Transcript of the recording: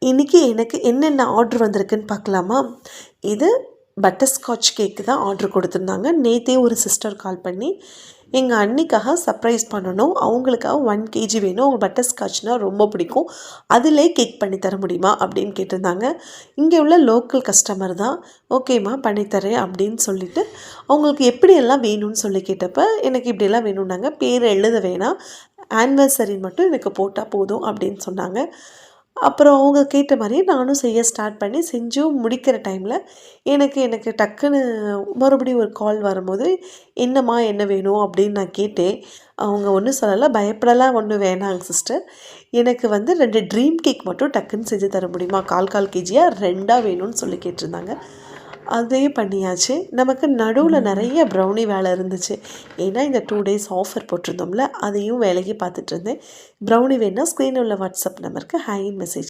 இன்றைக்கி எனக்கு என்னென்ன ஆர்டர் வந்திருக்குன்னு பார்க்கலாமா? இது பட்டர்ஸ்காட்ச் கேக்கு தான் ஆர்டர் கொடுத்துருந்தாங்க. நேற்றே ஒரு சிஸ்டர் கால் பண்ணி எங்கள் அண்ணிக்காக சர்ப்ரைஸ் பண்ணணும், அவங்களுக்காக 1 kg வேணும், அவங்க பட்டர்ஸ்காட்ச்னால் ரொம்ப பிடிக்கும், அதிலே கேக் பண்ணி தர முடியுமா அப்படின்னு கேட்டிருந்தாங்க. இங்கே உள்ள லோக்கல் கஸ்டமர் தான். ஓகேம்மா பண்ணித்தரேன் அப்படின்னு சொல்லிவிட்டு அவங்களுக்கு எப்படியெல்லாம் வேணும்னு சொல்லி கேட்டப்போ எனக்கு இப்படியெல்லாம் வேணும்னாங்க. பேர் எழுத வேணாம், ஆனிவர்சரி மட்டும் எனக்கு போட்டால் போதும் அப்படின்னு சொன்னாங்க. அப்புறம் அவங்க கேட்ட மாதிரியே நானும் செய்ய ஸ்டார்ட் பண்ணி செஞ்சும் முடிக்கிற டைமில் எனக்கு டக்குன்னு மறுபடியும் ஒரு கால் வரும்போது, என்னம்மா என்ன வேணும் அப்படின்னு நான் கேட்டேன். அவங்க ஒன்றும் சொல்லலை, பயப்படலாம் ஒன்றும் வேணாங்க சிஸ்டர், எனக்கு வந்து 2 ட்ரீம் கேக் மட்டும் டக்குன்னு செஞ்சு தர முடியுமா, 1/4 kgயாக 2ஆக வேணும்னு சொல்லி கேட்டிருந்தாங்க. அதே பண்ணியாச்சு. நமக்கு நடுவில் நிறைய ப்ரௌனி வேலை இருந்துச்சு. ஏன்னா இந்த 2 days ஆஃபர் போட்டிருந்தோம்ல, அதையும் வேலைக்கு பார்த்துட்டு இருந்தேன். ப்ரௌனி வேணுன்னா ஸ்க்ரீனில் உள்ள வாட்ஸ்அப் நம்பருக்கு ஹாய்ன்னு மெசேஜ்